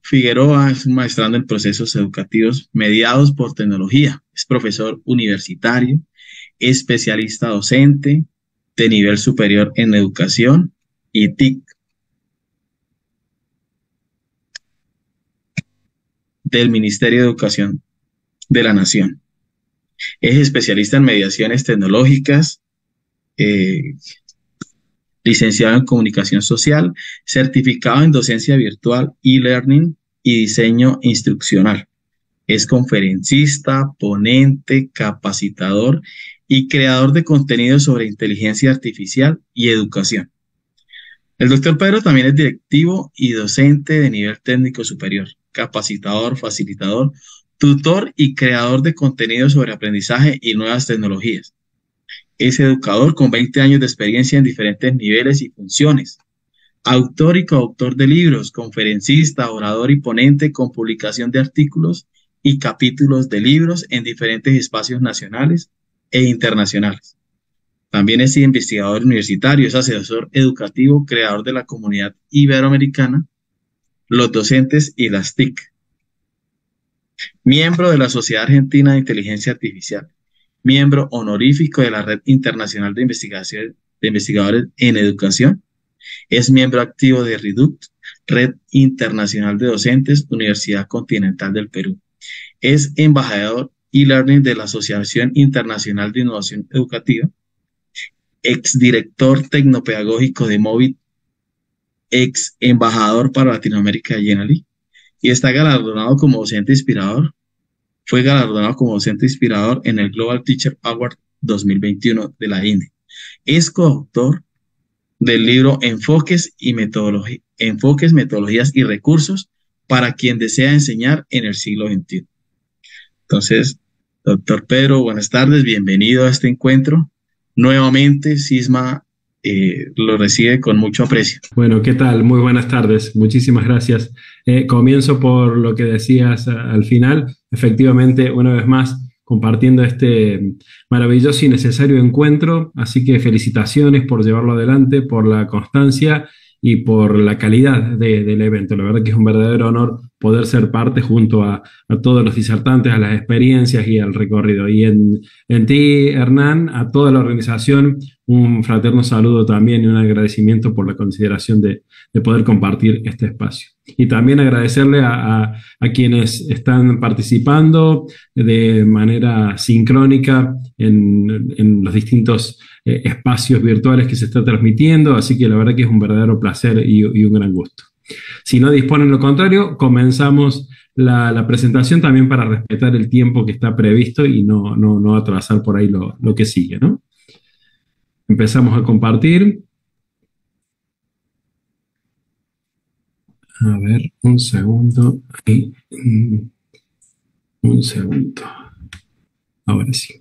Figueroa es un maestrando en procesos educativos mediados por tecnología. Es profesor universitario, especialista docente de nivel superior en educación y TIC del Ministerio de Educación de la Nación. Es especialista en mediaciones tecnológicas, eh, licenciado en comunicación social, certificado en docencia virtual, e-learning y diseño instruccional. Es conferencista, ponente, capacitador y creador de contenido sobre inteligencia artificial y educación. El doctor Pedro también es directivo y docente de nivel técnico superior, capacitador, facilitador, tutor y creador de contenido sobre aprendizaje y nuevas tecnologías. Es educador con 20 años de experiencia en diferentes niveles y funciones. Autor y coautor de libros, conferencista, orador y ponente con publicación de artículos y capítulos de libros en diferentes espacios nacionales e internacionales. También es investigador universitario, es asesor educativo, creador de la comunidad iberoamericana, los docentes y las TIC. Miembro de la Sociedad Argentina de Inteligencia Artificial. Miembro honorífico de la Red Internacional de Investigadores en Educación. Es miembro activo de RIDUCT, Red Internacional de Docentes, Universidad Continental del Perú. Es embajador e-learning de la Asociación Internacional de Innovación Educativa, exdirector tecnopedagógico de Movit, ex embajador para Latinoamérica de Genially, y está galardonado como docente inspirador. Fue galardonado como docente inspirador en el Global Teacher Award 2021 de la INDE. Es coautor del libro Enfoques, Metodologías y Recursos para quien desea enseñar en el siglo XXI. Entonces, doctor Pedro, buenas tardes, bienvenido a este encuentro. Nuevamente, SISMA lo recibe con mucho aprecio. Bueno, ¿qué tal? Muy buenas tardes. Muchísimas gracias. Comienzo por lo que decías al final. Efectivamente, una vez más, compartiendo este maravilloso y necesario encuentro. Así que felicitaciones por llevarlo adelante, por la constancia y por la calidad del evento. La verdad que es un verdadero honor poder ser parte junto a todos los disertantes, a las experiencias y al recorrido. Y en ti, Hernán, a toda la organización, un fraterno saludo también y un agradecimiento por la consideración de poder compartir este espacio. Y también agradecerle a quienes están participando de manera sincrónica en los distintos espacios virtuales que se está transmitiendo, así que la verdad que es un verdadero placer y un gran gusto. Si no disponen lo contrario, comenzamos la presentación también para respetar el tiempo que está previsto y no atrasar por ahí lo que sigue, ¿no? Empezamos a compartir. A ver, un segundo. Ahí. Un segundo. Ahora sí.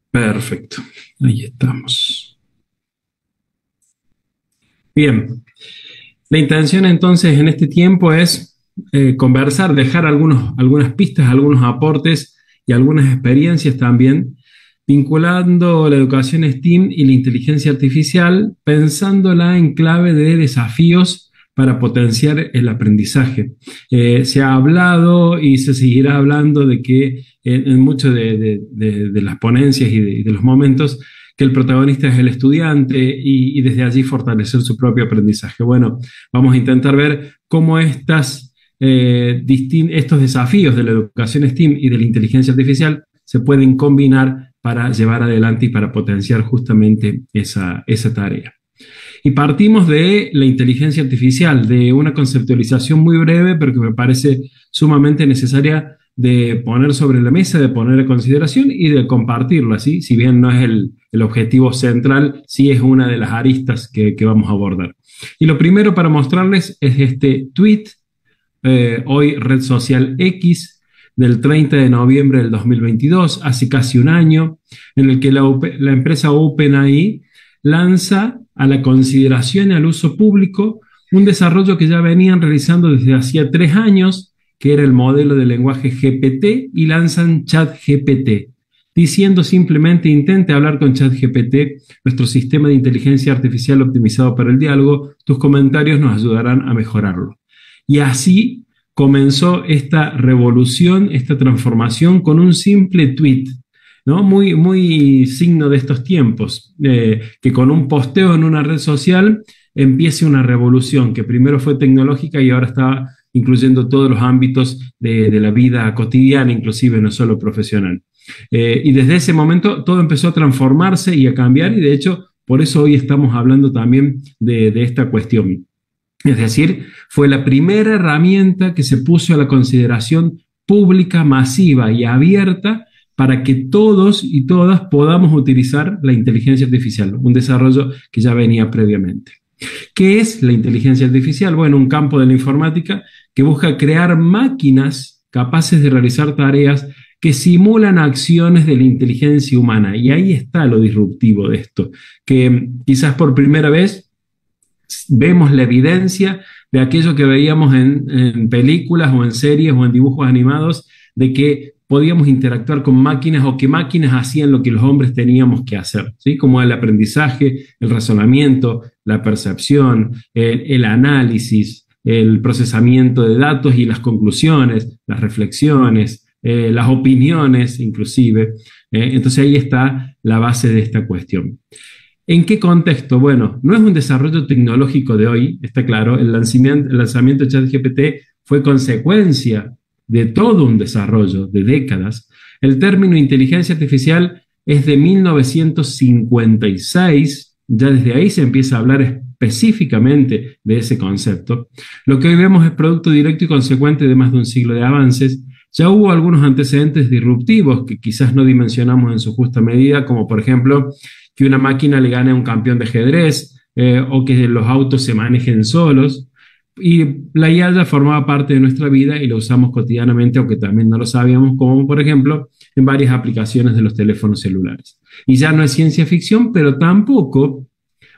Perfecto. Ahí estamos. Bien. La intención entonces en este tiempo es conversar, dejar algunas pistas, algunos aportes y algunas experiencias también, vinculando la educación STEAM y la inteligencia artificial, pensándola en clave de desafíos para potenciar el aprendizaje. Se ha hablado y se seguirá hablando de que en muchas de las ponencias y de los momentos, que el protagonista es el estudiante y desde allí fortalecer su propio aprendizaje. Bueno, vamos a intentar ver cómo estos desafíos de la educación STEAM y de la inteligencia artificial se pueden combinar para llevar adelante y para potenciar justamente esa tarea. Y partimos de la inteligencia artificial, de una conceptualización muy breve, pero que me parece sumamente necesaria de poner sobre la mesa, de poner a consideración y de compartirlo así, si bien no es el objetivo central, sí es una de las aristas que vamos a abordar. Y lo primero para mostrarles es este tweet, hoy red social X, del 30 de noviembre del 2022, hace casi un año, en el que la empresa OpenAI lanza a la consideración y al uso público un desarrollo que ya venían realizando desde hacía 3 años, que era el modelo de lenguaje GPT, y lanzan ChatGPT. diciendo simplemente intente hablar con ChatGPT, nuestro sistema de inteligencia artificial optimizado para el diálogo, tus comentarios nos ayudarán a mejorarlo. Y así comenzó esta revolución, esta transformación con un simple tweet, ¿no? Muy, muy signo de estos tiempos, que con un posteo en una red social empiece una revolución que primero fue tecnológica y ahora está incluyendo todos los ámbitos de la vida cotidiana, inclusive no solo profesional. Y desde ese momento todo empezó a transformarse y a cambiar y de hecho por eso hoy estamos hablando también de esta cuestión. Es decir, fue la primera herramienta que se puso a la consideración pública, masiva y abierta para que todos y todas podamos utilizar la inteligencia artificial, un desarrollo que ya venía previamente. ¿Qué es la inteligencia artificial? Bueno, un campo de la informática que busca crear máquinas capaces de realizar tareas que simulan acciones de la inteligencia humana. Y ahí está lo disruptivo de esto, que quizás por primera vez vemos la evidencia de aquello que veíamos en películas o en series o en dibujos animados, de que podíamos interactuar con máquinas o que máquinas hacían lo que los hombres teníamos que hacer, ¿sí? Como el aprendizaje, el razonamiento, la percepción, el análisis, el procesamiento de datos y las conclusiones, las reflexiones, las opiniones inclusive. Entonces ahí está la base de esta cuestión. ¿En qué contexto? Bueno, no es un desarrollo tecnológico de hoy, está claro, el lanzamiento de ChatGPT fue consecuencia de todo un desarrollo de décadas. El término inteligencia artificial es de 1956, ya desde ahí se empieza a hablar específicamente de ese concepto. Lo que hoy vemos es producto directo y consecuente de más de un siglo de avances. Ya hubo algunos antecedentes disruptivos que quizás no dimensionamos en su justa medida, como por ejemplo que una máquina le gane a un campeón de ajedrez o que los autos se manejen solos. Y la IA ya formaba parte de nuestra vida y lo usamos cotidianamente, aunque también no lo sabíamos, como por ejemplo en varias aplicaciones de los teléfonos celulares. Y ya no es ciencia ficción, pero tampoco,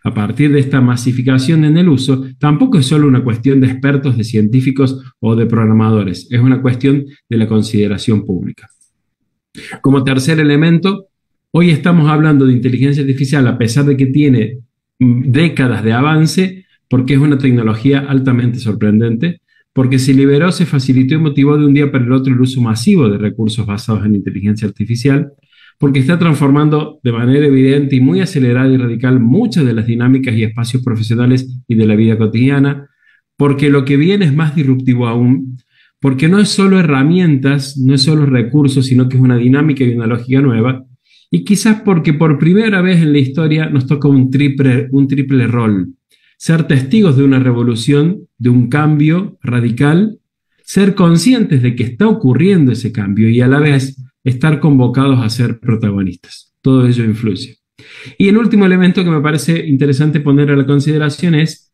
a partir de esta masificación en el uso, tampoco es solo una cuestión de expertos, de científicos o de programadores, es una cuestión de la consideración pública. Como tercer elemento, hoy estamos hablando de inteligencia artificial a pesar de que tiene décadas de avance, porque es una tecnología altamente sorprendente, porque se liberó, se facilitó y motivó de un día para el otro el uso masivo de recursos basados en inteligencia artificial, porque está transformando de manera evidente y muy acelerada y radical muchas de las dinámicas y espacios profesionales y de la vida cotidiana, porque lo que viene es más disruptivo aún, porque no es solo herramientas, no es solo recursos, sino que es una dinámica y una lógica nueva, y quizás porque por primera vez en la historia nos toca un triple rol. Ser testigos de una revolución, de un cambio radical, ser conscientes de que está ocurriendo ese cambio y a la vez estar convocados a ser protagonistas. Todo ello influye. Y el último elemento que me parece interesante poner a la consideración es,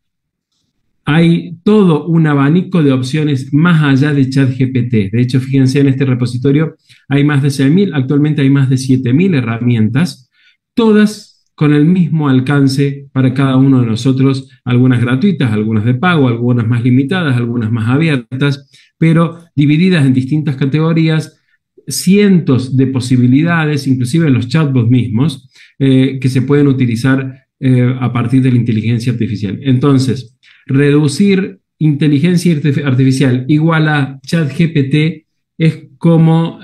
hay todo un abanico de opciones más allá de ChatGPT. De hecho, fíjense, en este repositorio hay más de 6.000, actualmente hay más de 7.000 herramientas, todas con el mismo alcance para cada uno de nosotros, algunas gratuitas, algunas de pago, algunas más limitadas, algunas más abiertas, pero divididas en distintas categorías, cientos de posibilidades, inclusive en los chatbots mismos, que se pueden utilizar a partir de la inteligencia artificial. Entonces, reducir inteligencia artificial igual a ChatGPT es como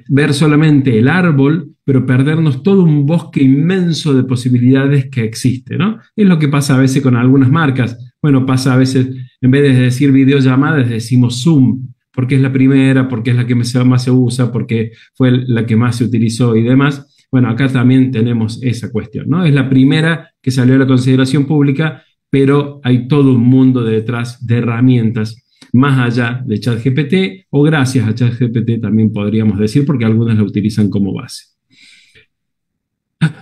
ver solamente el árbol, pero perdernos todo un bosque inmenso de posibilidades que existe, ¿no? Es lo que pasa a veces con algunas marcas. Bueno, pasa a veces, en vez de decir videollamadas, decimos Zoom, porque es la primera, porque es la que más se usa, porque fue la que más se utilizó y demás. Bueno, acá también tenemos esa cuestión, ¿no? Es la primera que salió a la consideración pública, pero hay todo un mundo detrás de herramientas más allá de ChatGPT, o gracias a ChatGPT también podríamos decir, porque algunas la utilizan como base.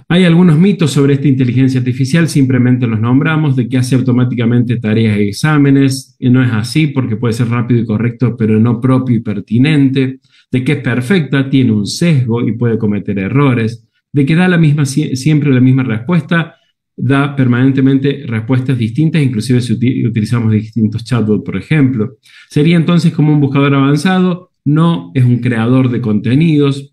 Hay algunos mitos sobre esta inteligencia artificial, simplemente los nombramos, de que hace automáticamente tareas y exámenes, y no es así porque puede ser rápido y correcto, pero no propio y pertinente, de que es perfecta, tiene un sesgo y puede cometer errores, de que da siempre la misma respuesta, da permanentemente respuestas distintas, inclusive si utilizamos distintos chatbots, por ejemplo. Sería entonces como un buscador avanzado, no es un creador de contenidos,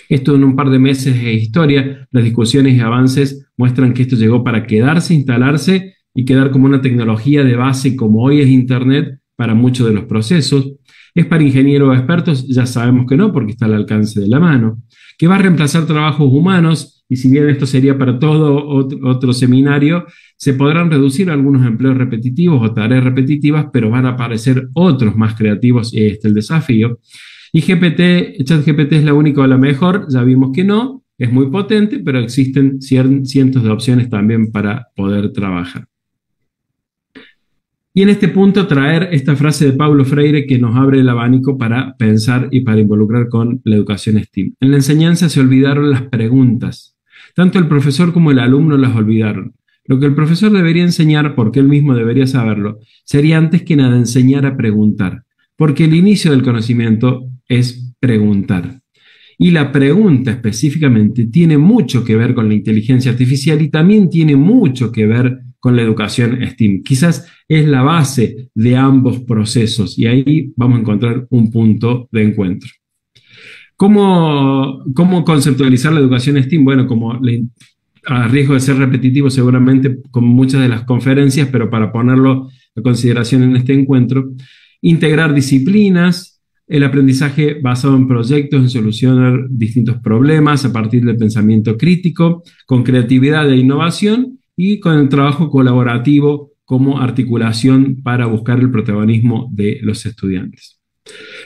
Esto en un par de meses es historia. Las discusiones y avances muestran que esto llegó para quedarse, instalarse y quedar como una tecnología de base como hoy es Internet para muchos de los procesos. ¿Es para ingenieros o expertos? Ya sabemos que no, porque está al alcance de la mano. ¿Que va a reemplazar trabajos humanos? Y si bien esto sería para todo otro seminario, se podrán reducir algunos empleos repetitivos o tareas repetitivas, pero van a aparecer otros más creativos y este es el desafío. Y ChatGPT es la única o la mejor, ya vimos que no, es muy potente, pero existen cientos de opciones también para poder trabajar. Y en este punto traer esta frase de Paulo Freire que nos abre el abanico para pensar y para involucrar con la educación STEAM. En la enseñanza se olvidaron las preguntas. Tanto el profesor como el alumno las olvidaron. Lo que el profesor debería enseñar, porque él mismo debería saberlo, sería antes que nada enseñar a preguntar. Porque el inicio del conocimiento es preguntar. Y la pregunta específicamente tiene mucho que ver con la inteligencia artificial y también tiene mucho que ver con la educación STEAM. Quizás es la base de ambos procesos y ahí vamos a encontrar un punto de encuentro. ¿Cómo conceptualizar la educación STEAM? Bueno, a riesgo de ser repetitivo seguramente con muchas de las conferencias, pero para ponerlo a consideración en este encuentro, integrar disciplinas, el aprendizaje basado en proyectos, en solucionar distintos problemas a partir del pensamiento crítico, con creatividad e innovación y con el trabajo colaborativo como articulación para buscar el protagonismo de los estudiantes.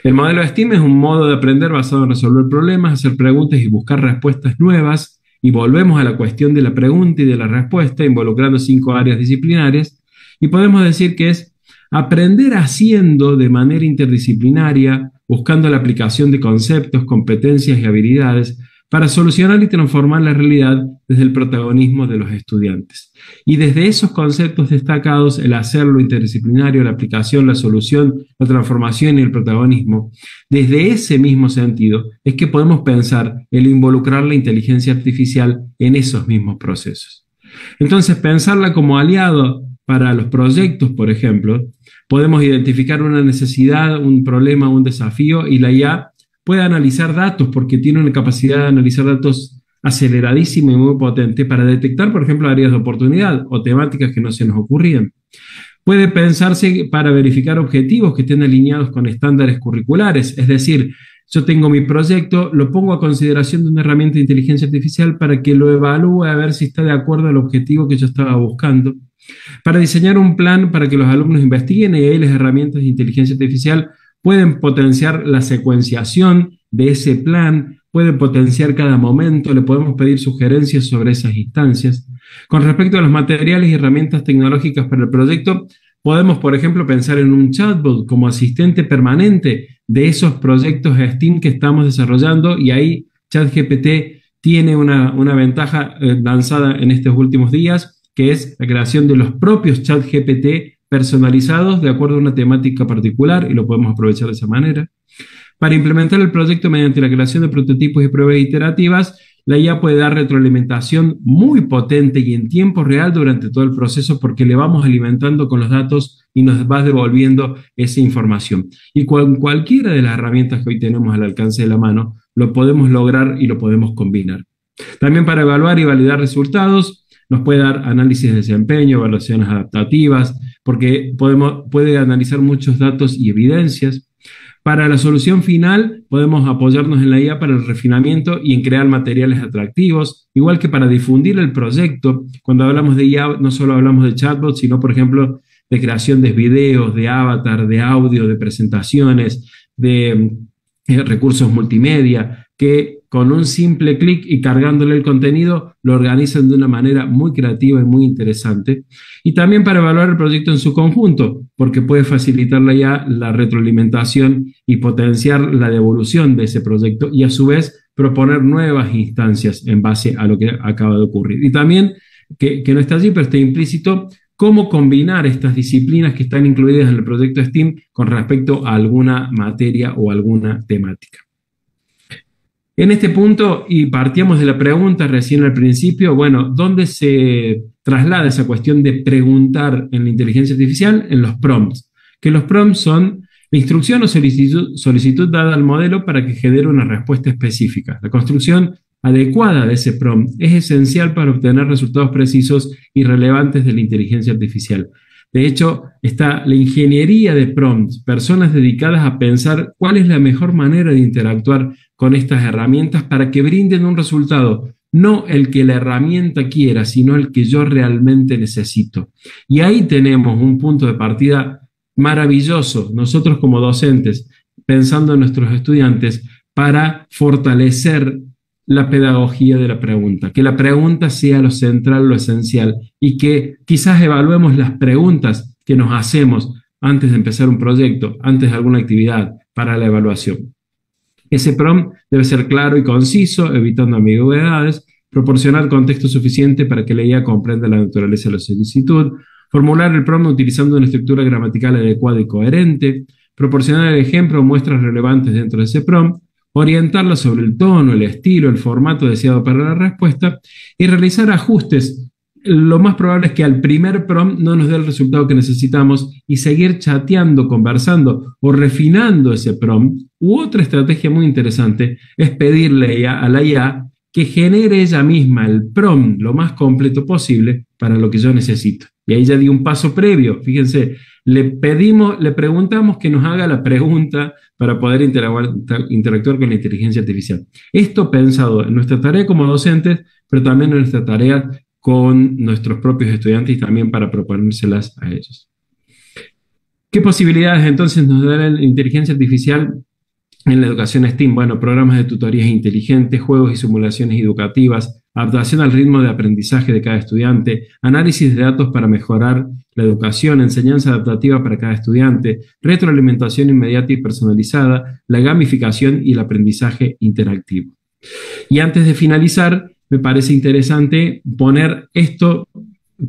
El modelo STEAM es un modo de aprender basado en resolver problemas, hacer preguntas y buscar respuestas nuevas, y volvemos a la cuestión de la pregunta y de la respuesta, involucrando 5 áreas disciplinarias, y podemos decir que es aprender haciendo de manera interdisciplinaria, buscando la aplicación de conceptos, competencias y habilidades para solucionar y transformar la realidad desde el protagonismo de los estudiantes. Y desde esos conceptos destacados, el hacerlo interdisciplinario, la aplicación, la solución, la transformación y el protagonismo, desde ese mismo sentido es que podemos pensar el involucrar la inteligencia artificial en esos mismos procesos. Entonces, pensarla como aliado para los proyectos, por ejemplo, podemos identificar una necesidad, un problema, un desafío y la IA puede analizar datos porque tiene una capacidad de analizar datos aceleradísima y muy potente para detectar, por ejemplo, áreas de oportunidad o temáticas que no se nos ocurrían. Puede pensarse para verificar objetivos que estén alineados con estándares curriculares, es decir, yo tengo mi proyecto, lo pongo a consideración de una herramienta de inteligencia artificial para que lo evalúe a ver si está de acuerdo al objetivo que yo estaba buscando. Para diseñar un plan para que los alumnos investiguen y ahí las herramientas de inteligencia artificial pueden potenciar la secuenciación de ese plan, pueden potenciar cada momento, le podemos pedir sugerencias sobre esas instancias. Con respecto a los materiales y herramientas tecnológicas para el proyecto, podemos, por ejemplo, pensar en un chatbot como asistente permanente de esos proyectos STEAM que estamos desarrollando y ahí ChatGPT tiene una ventaja lanzada en estos últimos días, que es la creación de los propios ChatGPT personalizados de acuerdo a una temática particular y lo podemos aprovechar de esa manera. Para implementar el proyecto mediante la creación de prototipos y pruebas iterativas, la IA puede dar retroalimentación muy potente y en tiempo real durante todo el proceso porque le vamos alimentando con los datos y nos va devolviendo esa información. Y con cualquiera de las herramientas que hoy tenemos al alcance de la mano, lo podemos lograr y lo podemos combinar. También para evaluar y validar resultados, nos puede dar análisis de desempeño, evaluaciones adaptativas, porque puede analizar muchos datos y evidencias. Para la solución final, podemos apoyarnos en la IA para el refinamiento y en crear materiales atractivos, igual que para difundir el proyecto. Cuando hablamos de IA, no solo hablamos de chatbots, sino, por ejemplo, de creación de videos, de avatar, de audio, de presentaciones, de recursos multimedia, que con un simple clic y cargándole el contenido lo organizan de una manera muy creativa y muy interesante. Y también para evaluar el proyecto en su conjunto, porque puede facilitarle ya la retroalimentación y potenciar la devolución de ese proyecto y a su vez proponer nuevas instancias en base a lo que acaba de ocurrir. Y también, que no está allí, pero está implícito, cómo combinar estas disciplinas que están incluidas en el proyecto STEAM con respecto a alguna materia o alguna temática. En este punto, y partíamos de la pregunta recién al principio, bueno, ¿dónde se traslada esa cuestión de preguntar en la inteligencia artificial? En los prompts, que los prompts son La instrucción o solicitud dada al modelo para que genere una respuesta específica. La construcción adecuada de ese prompt es esencial para obtener resultados precisos y relevantes de la inteligencia artificial. De hecho, está la ingeniería de prompts, personas dedicadas a pensar cuál es la mejor manera de interactuar con estas herramientas para que brinden un resultado, no el que la herramienta quiera, sino el que yo realmente necesito. Y ahí tenemos un punto de partida maravilloso, nosotros como docentes, pensando en nuestros estudiantes, para fortalecer la pedagogía de la pregunta, que la pregunta sea lo central, lo esencial, y que quizás evaluemos las preguntas que nos hacemos antes de empezar un proyecto, antes de alguna actividad para la evaluación. Ese prompt debe ser claro y conciso, evitando ambigüedades, proporcionar contexto suficiente para que la IA comprenda la naturaleza de la solicitud, formular el prompt utilizando una estructura gramatical adecuada y coherente, proporcionar el ejemplo o muestras relevantes dentro de ese prompt, orientarla sobre el tono, el estilo, el formato deseado para la respuesta y realizar ajustes. Lo más probable es que al primer prompt no nos dé el resultado que necesitamos y seguir chateando, conversando o refinando ese prompt. U otra estrategia muy interesante es pedirle a la IA que genere ella misma el prompt lo más completo posible para lo que yo necesito. Y ahí ya di un paso previo. Fíjense, le preguntamos que nos haga la pregunta para poder interactuar con la inteligencia artificial. Esto pensado en nuestra tarea como docentes, pero también en nuestra tarea con nuestros propios estudiantes y también para proponérselas a ellos. ¿Qué posibilidades entonces nos da la inteligencia artificial en la educación STEAM? Bueno, programas de tutorías inteligentes, juegos y simulaciones educativas, adaptación al ritmo de aprendizaje de cada estudiante, análisis de datos para mejorar la educación, enseñanza adaptativa para cada estudiante, retroalimentación inmediata y personalizada, la gamificación y el aprendizaje interactivo. Y antes de finalizar, me parece interesante poner esto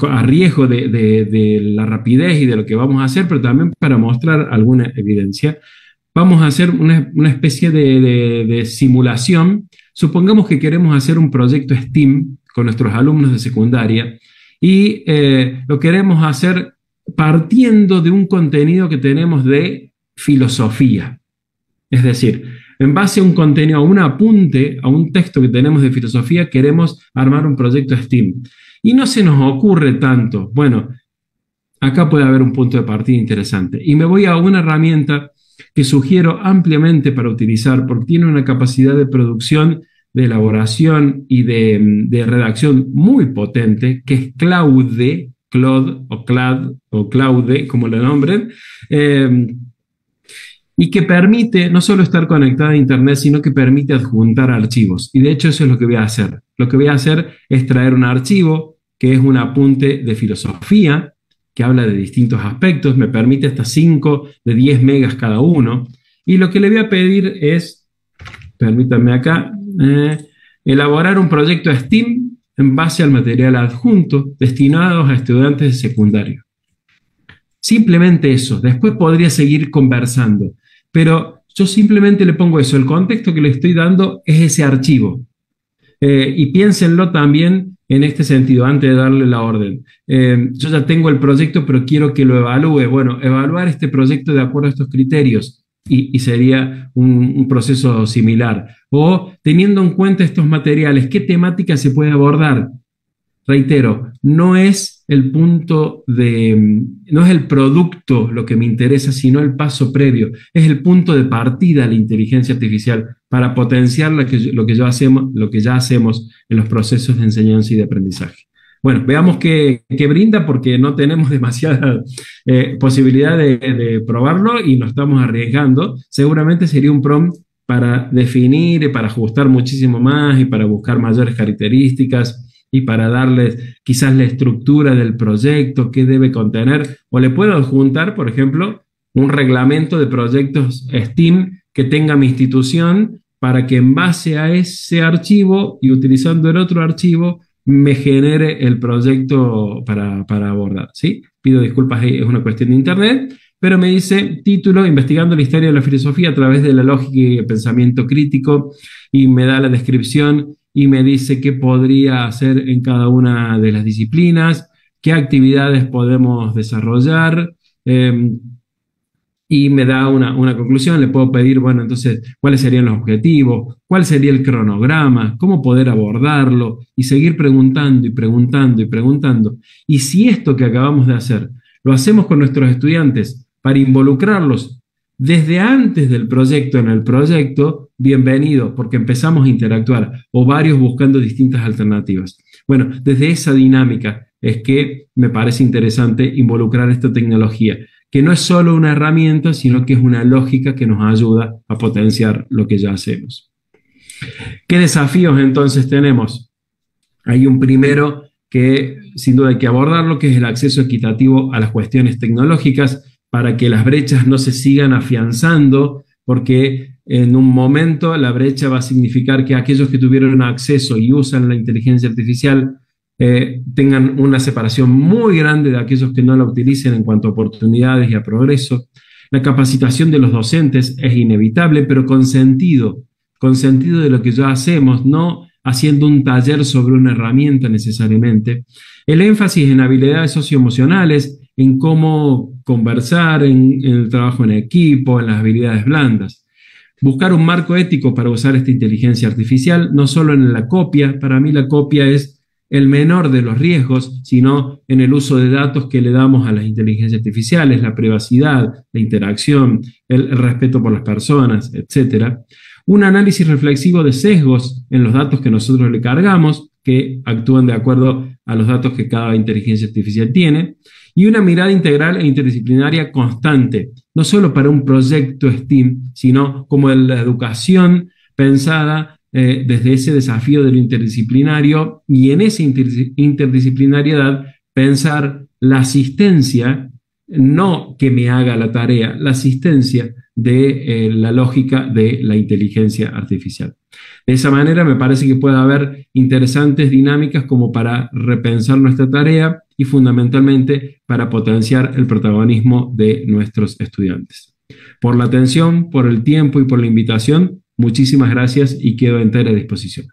a riesgo de la rapidez y de lo que vamos a hacer, pero también para mostrar alguna evidencia. Vamos a hacer una especie de simulación. Supongamos que queremos hacer un proyecto STEAM con nuestros alumnos de secundaria y lo queremos hacer partiendo de un contenido que tenemos de filosofía. Es decir, en base a un contenido, a un apunte, a un texto que tenemos de filosofía, queremos armar un proyecto STEAM. Y no se nos ocurre tanto. Bueno, acá puede haber un punto de partida interesante. Y me voy a una herramienta que sugiero ampliamente para utilizar porque tiene una capacidad de producción, de elaboración y de redacción muy potente, que es Claude o Claude, como lo nombren, y que permite no solo estar conectada a Internet, sino que permite adjuntar archivos. Y de hecho eso es lo que voy a hacer. Lo que voy a hacer es traer un archivo que es un apunte de filosofía, que habla de distintos aspectos, me permite hasta 5 de 10 megas cada uno. Y lo que le voy a pedir es, permítanme acá, elaborar un proyecto STEAM en base al material adjunto destinado a estudiantes de secundario. Simplemente eso. Después podría seguir conversando. Pero yo simplemente le pongo eso. El contexto que le estoy dando es ese archivo. Y piénsenlo también en este sentido, antes de darle la orden. Yo ya tengo el proyecto, pero quiero que lo evalúe. Bueno, evaluar este proyecto de acuerdo a estos criterios y sería un proceso similar. O teniendo en cuenta estos materiales, ¿qué temática se puede abordar? Reitero, no es el producto lo que me interesa, sino el paso previo. Es el punto de partida de la inteligencia artificial para potenciar lo que ya hacemos en los procesos de enseñanza y de aprendizaje. Bueno, veamos qué brinda porque no tenemos demasiada posibilidad de probarlo y nos estamos arriesgando. Seguramente sería un prompt para definir y para ajustar muchísimo más y para buscar mayores características y para darles quizás la estructura del proyecto, qué debe contener, o le puedo adjuntar, por ejemplo, un reglamento de proyectos STEAM que tenga mi institución para que en base a ese archivo y utilizando el otro archivo me genere el proyecto para abordar, ¿sí? Pido disculpas, es una cuestión de internet, pero me dice título, investigando la historia de la filosofía a través de la lógica y el pensamiento crítico, y me da la descripción y me dice qué podría hacer en cada una de las disciplinas, qué actividades podemos desarrollar, y me da una conclusión. Le puedo pedir, bueno, entonces, ¿cuáles serían los objetivos? ¿Cuál sería el cronograma? ¿Cómo poder abordarlo? Y seguir preguntando y preguntando y preguntando. Y si esto que acabamos de hacer lo hacemos con nuestros estudiantes para involucrarlos desde antes del proyecto en el proyecto, bienvenido, porque empezamos a interactuar, o varios buscando distintas alternativas. Bueno, desde esa dinámica es que me parece interesante involucrar esta tecnología, que no es solo una herramienta, sino que es una lógica que nos ayuda a potenciar lo que ya hacemos. ¿Qué desafíos entonces tenemos? Hay un primero que sin duda hay que abordarlo, que es el acceso equitativo a las cuestiones tecnológicas para que las brechas no se sigan afianzando, porque en un momento la brecha va a significar que aquellos que tuvieron acceso y usan la inteligencia artificial tengan una separación muy grande de aquellos que no la utilicen en cuanto a oportunidades y a progreso. La capacitación de los docentes es inevitable, pero con sentido de lo que ya hacemos, no haciendo un taller sobre una herramienta necesariamente. El énfasis en habilidades socioemocionales, en cómo conversar, en el trabajo en equipo, en las habilidades blandas. Buscar un marco ético para usar esta inteligencia artificial, no solo en la copia. Para mí la copia es el menor de los riesgos, sino en el uso de datos que le damos a las inteligencias artificiales, la privacidad, la interacción, el respeto por las personas, etc. Un análisis reflexivo de sesgos en los datos que nosotros le cargamos, que actúan de acuerdo a los datos que cada inteligencia artificial tiene, y una mirada integral e interdisciplinaria constante, no solo para un proyecto STEAM, sino como en la educación pensada desde ese desafío de lo interdisciplinario, y en esa interdisciplinariedad pensar la asistencia, no que me haga la tarea, la asistencia de la lógica de la inteligencia artificial. De esa manera me parece que puede haber interesantes dinámicas como para repensar nuestra tarea y fundamentalmente para potenciar el protagonismo de nuestros estudiantes. Por la atención, por el tiempo y por la invitación, muchísimas gracias y quedo a entera disposición.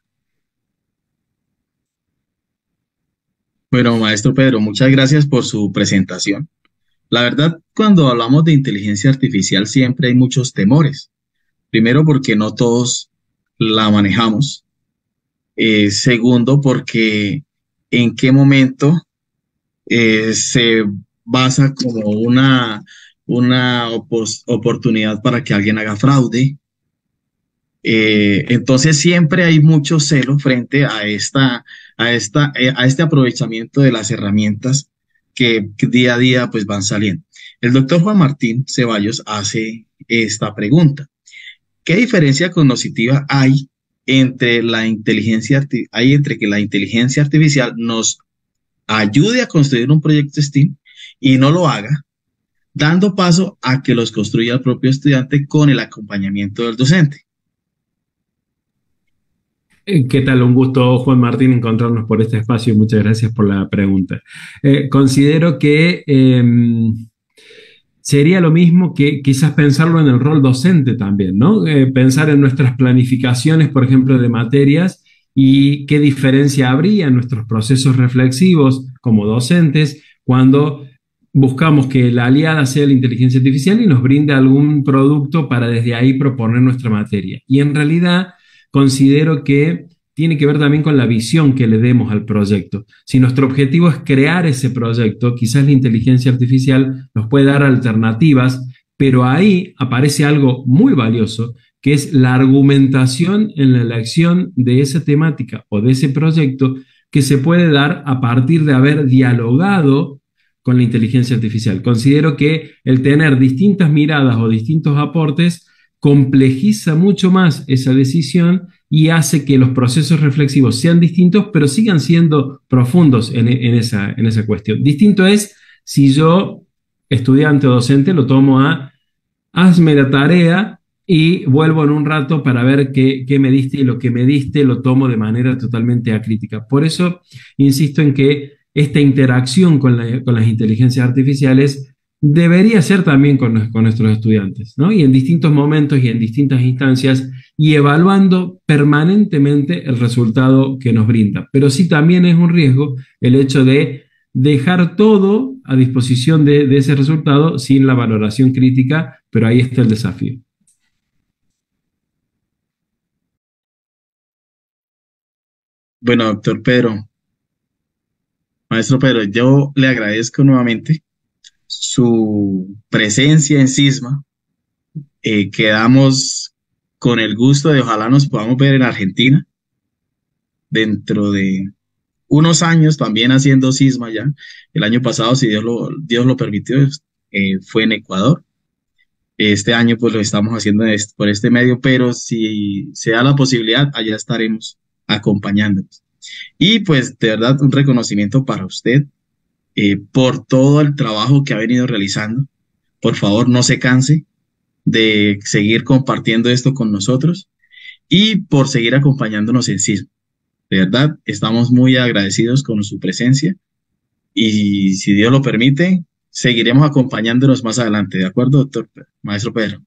Bueno, maestro Pedro, muchas gracias por su presentación. La verdad, cuando hablamos de inteligencia artificial siempre hay muchos temores. Primero, porque no todos la manejamos. Segundo, porque en qué momento se basa como una oportunidad para que alguien haga fraude. Entonces siempre hay mucho celo frente a este aprovechamiento de las herramientas que día a día pues van saliendo. El doctor Juan Martín Ceballos hace esta pregunta. ¿Qué diferencia cognitiva hay entre que la inteligencia artificial nos ayude a construir un proyecto STEAM y no lo haga, dando paso a que los construya el propio estudiante con el acompañamiento del docente? ¿Qué tal? Un gusto, Juan Martín, encontrarnos por este espacio y muchas gracias por la pregunta. Considero que sería lo mismo que quizás pensarlo en el rol docente también, ¿no? Pensar en nuestras planificaciones, por ejemplo, de materias y qué diferencia habría en nuestros procesos reflexivos como docentes cuando buscamos que la aliada sea la inteligencia artificial y nos brinde algún producto para desde ahí proponer nuestra materia. Y en realidad considero que tiene que ver también con la visión que le demos al proyecto. Si nuestro objetivo es crear ese proyecto, quizás la inteligencia artificial nos puede dar alternativas, pero ahí aparece algo muy valioso, que es la argumentación en la elección de esa temática o de ese proyecto que se puede dar a partir de haber dialogado con la inteligencia artificial. Considero que el tener distintas miradas o distintos aportes complejiza mucho más esa decisión y hace que los procesos reflexivos sean distintos, pero sigan siendo profundos en esa cuestión. Distinto es si yo, estudiante o docente, lo tomo a hazme la tarea y vuelvo en un rato para ver qué me diste, y lo que me diste lo tomo de manera totalmente acrítica. Por eso insisto en que esta interacción con las inteligencias artificiales debería ser también con nuestros estudiantes, ¿no? Y en distintos momentos y en distintas instancias, y evaluando permanentemente el resultado que nos brinda. Pero sí también es un riesgo el hecho de dejar todo a disposición de ese resultado sin la valoración crítica, pero ahí está el desafío. Bueno, doctor Pedro, maestro Pedro, yo le agradezco nuevamente su presencia en Sisma. Quedamos con el gusto de ojalá nos podamos ver en Argentina dentro de unos años también haciendo Sisma ya. El año pasado, si Dios lo permitió, fue en Ecuador. Este año pues lo estamos haciendo por este medio, pero si se da la posibilidad, allá estaremos acompañándonos. Y pues de verdad un reconocimiento para usted por todo el trabajo que ha venido realizando. Por favor, no se canse de seguir compartiendo esto con nosotros y por seguir acompañándonos en Sismo. De verdad, estamos muy agradecidos con su presencia y si Dios lo permite, seguiremos acompañándonos más adelante. ¿De acuerdo, doctor Maestro Pedro?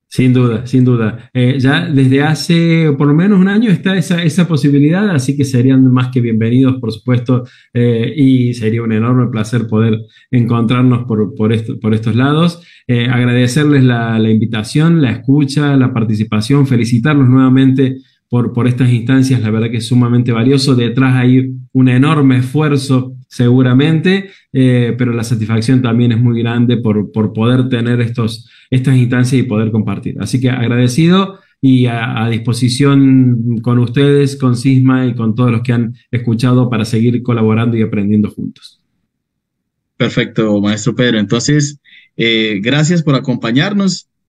Sin duda, sin duda. Ya desde hace por lo menos un año está esa posibilidad, así que serían más que bienvenidos, por supuesto, y sería un enorme placer poder encontrarnos por estos lados. Agradecerles la invitación, la escucha, la participación, felicitarlos nuevamente por estas instancias, la verdad que es sumamente valioso. Detrás hay un enorme esfuerzo seguramente, pero la satisfacción también es muy grande por poder tener estas instancias y poder compartir. Así que agradecido y a disposición con ustedes, con Sisma y con todos los que han escuchado para seguir colaborando y aprendiendo juntos. Perfecto, maestro Pedro. Entonces, gracias por acompañarnos